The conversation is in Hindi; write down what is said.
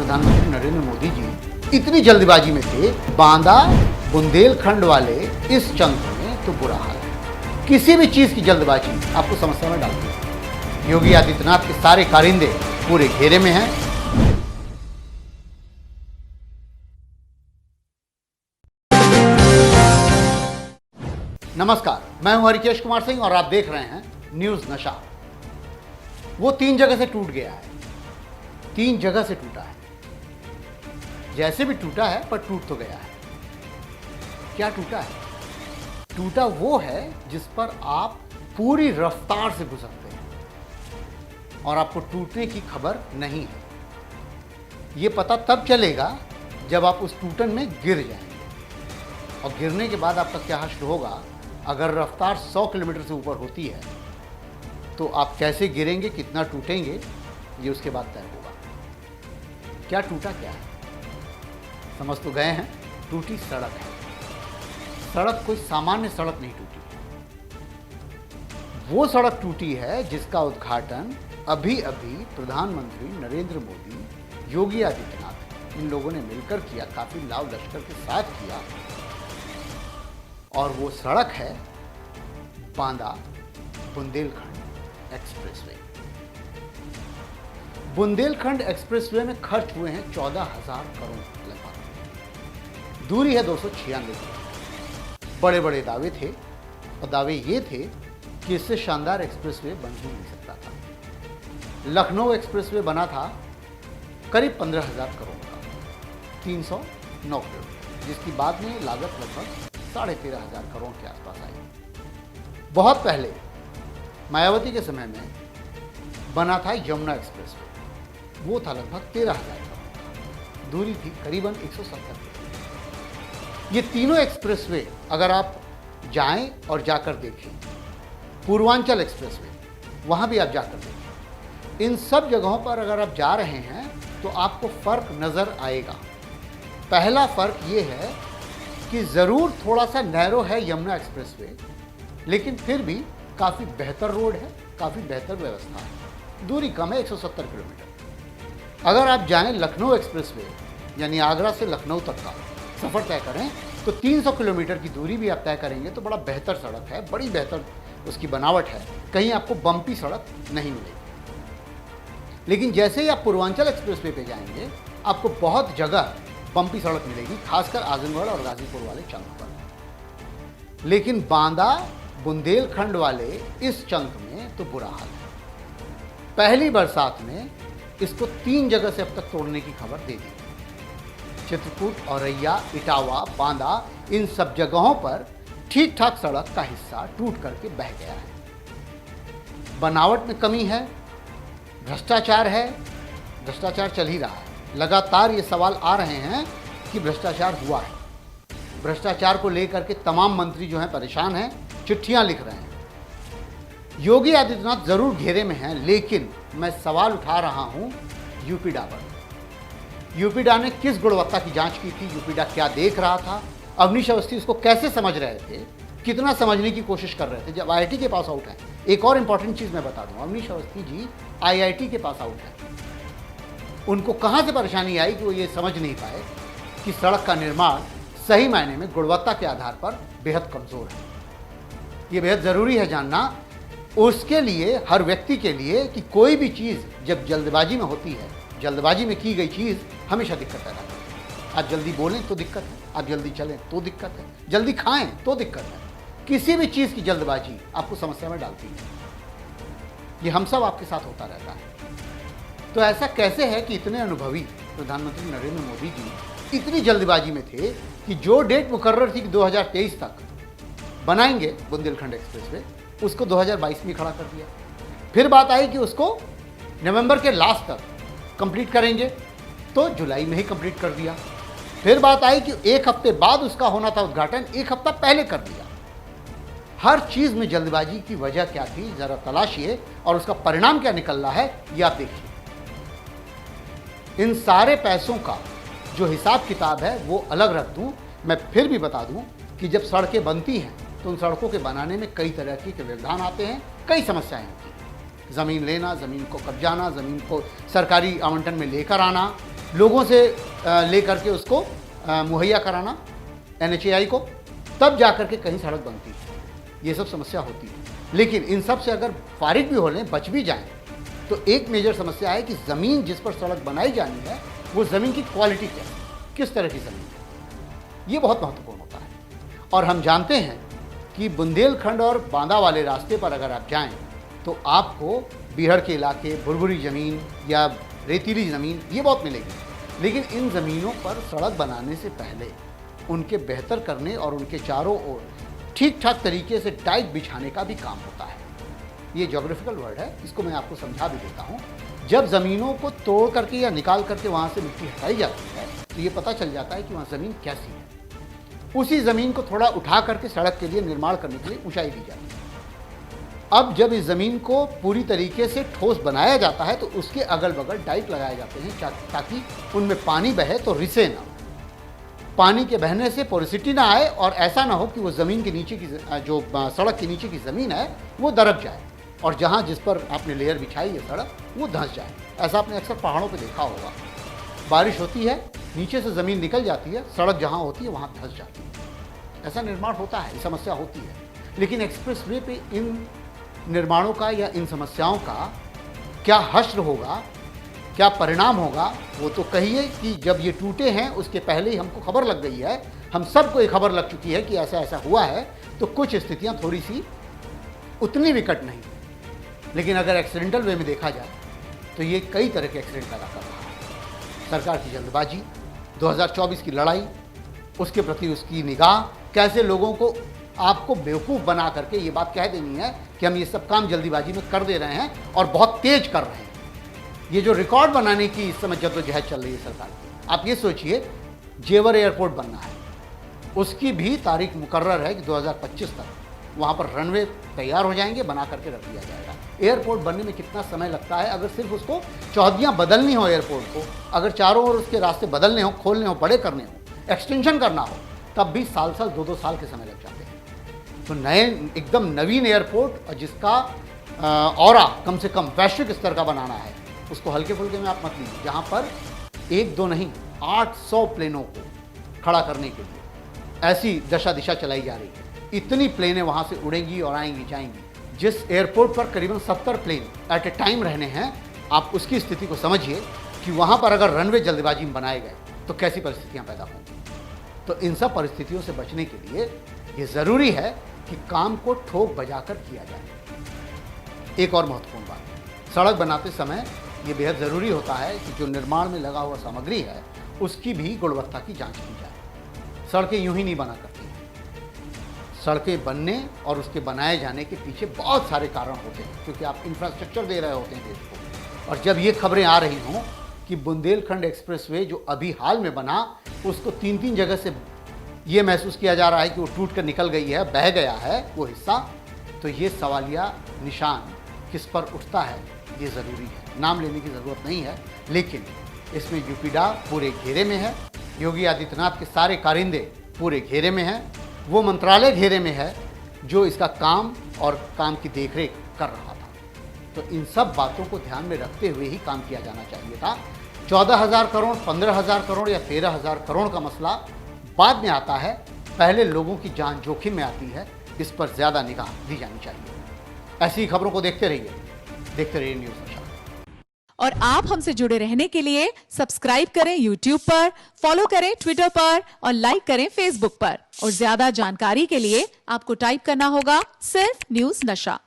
प्रधानमंत्री नरेंद्र मोदी जी इतनी जल्दबाजी में थे, बांदा बुंदेलखंड वाले इस चंक में तो बुरा हाल है। किसी भी चीज की जल्दबाजी आपको समस्या में डालती है। योगी आदित्यनाथ के सारे कारिंदे पूरे घेरे में हैं। नमस्कार, मैं हूं हरिकेश कुमार सिंह और आप देख रहे हैं न्यूज नशा। वो 3 जगह से टूट गया है, 3 जगह से टूटा है। जैसे भी टूटा है पर टूट तो गया है। क्या टूटा है? टूटा वो है जिस पर आप पूरी रफ्तार से गुजरते हैं और आपको टूटने की खबर नहीं है। ये पता तब चलेगा जब आप उस टूटन में गिर जाएंगे और गिरने के बाद आपका क्या हश्र होगा। अगर रफ्तार 100 किलोमीटर से ऊपर होती है तो आप कैसे गिरेंगे, कितना टूटेंगे, ये उसके बाद तय होगा। क्या टूटा क्या है समझ तो गए हैं। टूटी सड़क है। सड़क कोई सामान्य सड़क नहीं टूटी, वो सड़क टूटी है जिसका उद्घाटन अभी अभी प्रधानमंत्री नरेंद्र मोदी, योगी आदित्यनाथ इन लोगों ने मिलकर किया, काफी लाव लश्कर के साथ किया। और वो सड़क है बांदा बुंदेलखंड एक्सप्रेसवे। बुंदेलखंड एक्सप्रेसवे में खर्च हुए हैं 14,000 करोड़ लगभग। दूरी है 296 किलोमीटर। बड़े बड़े दावे थे और दावे ये थे कि इससे शानदार एक्सप्रेसवे बन ही नहीं सकता था। लखनऊ एक्सप्रेसवे बना था करीब 15,000 करोड़ का, 309 किलोमीटर, जिसकी बाद में लागत लगभग 13,500 करोड़ के आसपास आई। बहुत पहले मायावती के समय में बना था यमुना एक्सप्रेसवे, वो था लगभग 13,000 करोड़ का, दूरी थी करीबन 170 किलोमीटर। ये तीनों एक्सप्रेसवे अगर आप जाएं और जाकर देखें, पूर्वांचल एक्सप्रेसवे वहां भी आप जाकर देखें, इन सब जगहों पर अगर आप जा रहे हैं तो आपको फर्क नजर आएगा। पहला फर्क ये है कि ज़रूर थोड़ा सा नैरो है यमुना एक्सप्रेसवे, लेकिन फिर भी काफ़ी बेहतर रोड है, काफ़ी बेहतर व्यवस्था है। दूरी कम है, 170 किलोमीटर। अगर आप जाएं लखनऊ एक्सप्रेसवे यानी आगरा से लखनऊ तक का सफ़र तय करें तो 300 किलोमीटर की दूरी भी आप तय करेंगे तो बड़ा बेहतर सड़क है, बड़ी बेहतर उसकी बनावट है। कहीं आपको बम्पी सड़क नहीं मिलेगी। लेकिन जैसे ही आप पूर्वांचल एक्सप्रेसवे पे जाएंगे आपको बहुत जगह बम्पी सड़क मिलेगी, खासकर आजमगढ़ और गाजीपुर वाले चंक पर। लेकिन बांदा बुंदेलखंड वाले इस चंक में तो बुरा हाल है। पहली बरसात में इसको 3 जगह से अब तक तोड़ने की खबर दे दी। चित्रकूट, औरैया, इटावा, बांदा, इन सब जगहों पर ठीक ठाक सड़क का हिस्सा टूट करके बह गया है। बनावट में कमी है, भ्रष्टाचार है, भ्रष्टाचार चल ही रहा है। लगातार ये सवाल आ रहे हैं कि भ्रष्टाचार हुआ है। भ्रष्टाचार को लेकर के तमाम मंत्री जो हैं परेशान हैं, चिट्ठियां लिख रहे हैं। योगी आदित्यनाथ जरूर घेरे में हैं, लेकिन मैं सवाल उठा रहा हूं यूपीडा पर। यूपीडा ने किस गुणवत्ता की जांच की थी? यूपीडा क्या देख रहा था? अवनीश अवस्थी उसको कैसे समझ रहे थे? कितना समझने की कोशिश कर रहे थे? जब IIT के पास आउट है, एक और इंपॉर्टेंट चीज मैं बता दूं, अवनीश अवस्थी जी IIT के पास आउट है। उनको कहाँ से परेशानी आई कि वो ये समझ नहीं पाए कि सड़क का निर्माण सही मायने में गुणवत्ता के आधार पर बेहद कमज़ोर है। ये बेहद ज़रूरी है जानना उसके लिए, हर व्यक्ति के लिए, कि कोई भी चीज़ जब जल्दबाजी में होती है, जल्दबाजी में की गई चीज़ हमेशा दिक्कत पैदा करती है। आप जल्दी बोलें तो दिक्कत है, आप जल्दी चलें तो दिक्कत है, जल्दी खाएं तो दिक्कत है। किसी भी चीज़ की जल्दबाजी आपको समस्या में डालती है। ये हम सब आपके साथ होता रहता है। तो ऐसा कैसे है कि इतने अनुभवी प्रधानमंत्री नरेंद्र मोदी जी इतनी जल्दबाजी में थे कि जो डेट मुकर्रर थी कि 2023 तक बनाएंगे बुंदेलखंड एक्सप्रेसवे, उसको 2022 में खड़ा कर दिया। फिर बात आई कि उसको नवंबर के लास्ट तक कंप्लीट करेंगे तो जुलाई में ही कंप्लीट कर दिया। फिर बात आई कि 1 हफ्ते बाद उसका होना था उद्घाटन, 1 हफ्ता पहले कर दिया। हर चीज़ में जल्दबाजी की वजह क्या थी ज़रा तलाशिए और उसका परिणाम क्या निकल रहा है ये आप देखिए। इन सारे पैसों का जो हिसाब किताब है वो अलग रख दूं, मैं फिर भी बता दूं कि जब सड़कें बनती हैं तो उन सड़कों के बनाने में कई तरह के व्यवधान आते हैं, कई समस्याएं होती हैं। ज़मीन लेना, ज़मीन को कब्जाना, ज़मीन को सरकारी आवंटन में लेकर आना, लोगों से लेकर के उसको मुहैया कराना NHAI को, तब जाकर के कहीं सड़क बनती है। ये सब समस्या होती है। लेकिन इन सब से अगर फारिग भी हो लें, बच भी जाएं, तो एक मेजर समस्या है कि ज़मीन जिस पर सड़क बनाई जानी है वो ज़मीन की क्वालिटी क्या है, किस तरह की ज़मीन है, ये बहुत महत्वपूर्ण होता है। और हम जानते हैं कि बुंदेलखंड और बांदा वाले रास्ते पर अगर आप जाएं तो आपको बीहड़ के इलाके, भुरभुरी ज़मीन या रेतीली ज़मीन ये बहुत मिलेगी। लेकिन इन ज़मीनों पर सड़क बनाने से पहले उनके बेहतर करने और उनके चारों ओर ठीक ठाक तरीके से डाइक बिछाने का भी काम होता है। ये ज्योग्राफिकल वर्ड है, इसको मैं आपको समझा भी देता हूँ। जब ज़मीनों को तोड़ करके या निकाल करके वहाँ से मिट्टी हटाई जाती है तो ये पता चल जाता है कि वहाँ ज़मीन कैसी है। उसी ज़मीन को थोड़ा उठा करके सड़क के लिए निर्माण करने के लिए ऊंचाई दी जाती है। अब जब इस ज़मीन को पूरी तरीके से ठोस बनाया जाता है तो उसके अगल बगल डाइक लगाए जाते हैं ताकि उनमें पानी बहे तो रिसे ना, पानी के बहने से पोरोसिटी ना आए और ऐसा ना हो कि वो ज़मीन के नीचे की जो सड़क के नीचे की ज़मीन है वो दरक जाए और जहाँ जिस पर आपने लेयर बिछाई है सड़क वो धंस जाए। ऐसा आपने अक्सर पहाड़ों पे देखा होगा, बारिश होती है, नीचे से ज़मीन निकल जाती है, सड़क जहाँ होती है वहाँ धंस जाती है। ऐसा निर्माण होता है, ये समस्या होती है। लेकिन एक्सप्रेसवे पे इन निर्माणों का या इन समस्याओं का क्या हश्र होगा, क्या परिणाम होगा, वो तो कहिए कि जब ये टूटे हैं उसके पहले ही हमको खबर लग गई है, हम सबको ये खबर लग चुकी है कि ऐसा ऐसा हुआ है। तो कुछ स्थितियां थोड़ी सी उतनी विकट नहीं, लेकिन अगर एक्सीडेंटल वे में देखा जाए तो ये कई तरह के एक्सीडेंट पैदा कर रहा है। सरकार की जल्दबाजी, 2024 की लड़ाई, उसके प्रति उसकी निगाह, कैसे लोगों को आपको बेवकूफ़ बना करके ये बात कह देनी है कि हम ये सब काम जल्दीबाजी में कर दे रहे हैं और बहुत तेज कर रहे हैं। ये जो रिकॉर्ड बनाने की इस समय जद्दोजहद चल रही है सरकार की, आप ये सोचिए जेवर एयरपोर्ट बनना है, उसकी भी तारीख मुकर्रर है कि 2025 तक वहाँ पर रनवे तैयार हो जाएंगे, बना करके रख दिया जाएगा। एयरपोर्ट बनने में कितना समय लगता है, अगर सिर्फ उसको चौहदियाँ बदलनी हो एयरपोर्ट को, अगर चारों ओर उसके रास्ते बदलने हो, खोलने हो, बड़े करने हो, एक्सटेंशन करना हो, तब भी साल 2-2 साल के समय लग जाते हैं। तो नए एकदम नवीन एयरपोर्ट जिसका ऑरा कम से कम वैश्विक स्तर का बनाना है, उसको हल्के फुल्के में आप मत लीजिए, जहाँ पर 1-2 नहीं 800 प्लेनों को खड़ा करने के लिए ऐसी दशा दिशा चलाई जा रही है। इतनी प्लेनें वहाँ से उड़ेंगी और आएंगी जाएंगी। जिस एयरपोर्ट पर करीबन 70 प्लेन एट ए टाइम रहने हैं, आप उसकी स्थिति को समझिए कि वहाँ पर अगर रनवे जल्दबाजी में बनाए गए तो कैसी परिस्थितियाँ पैदा होंगी। तो इन सब परिस्थितियों से बचने के लिए ये ज़रूरी है कि काम को ठोक बजाकर किया जाए। एक और महत्वपूर्ण बात, सड़क बनाते समय ये बेहद ज़रूरी होता है कि जो निर्माण में लगा हुआ सामग्री है उसकी भी गुणवत्ता की जांच की जाए। सड़कें यूं ही नहीं बना करती हैं, सड़कें बनने और उसके बनाए जाने के पीछे बहुत सारे कारण होते हैं, क्योंकि आप इंफ्रास्ट्रक्चर दे रहे होते हैं देश को। और जब ये खबरें आ रही हों कि बुंदेलखंड एक्सप्रेसवे जो अभी हाल में बना, उसको 3-3 जगह से ये महसूस किया जा रहा है कि वो टूट कर निकल गई है, बह गया है वो हिस्सा, तो ये सवालिया निशान किस पर उठता है ये ज़रूरी है। नाम लेने की ज़रूरत नहीं है, लेकिन इसमें यूपीडा पूरे घेरे में है, योगी आदित्यनाथ के सारे कारिंदे पूरे घेरे में हैं, वो मंत्रालय घेरे में है जो इसका काम और काम की देखरेख कर रहा था। तो इन सब बातों को ध्यान में रखते हुए ही काम किया जाना चाहिए था। 14,000 करोड़, 15,000 करोड़ या 13,000 करोड़ का मसला बाद में आता है, पहले लोगों की जान जोखिम में आती है, इस पर ज़्यादा निगाह दी जानी चाहिए। ऐसी खबरों को देखते रहिए न्यूज़ नशा। और आप हमसे जुड़े रहने के लिए सब्सक्राइब करें YouTube पर, फॉलो करें Twitter पर और लाइक करें Facebook पर। और ज्यादा जानकारी के लिए आपको टाइप करना होगा सिर्फ न्यूज़ नशा।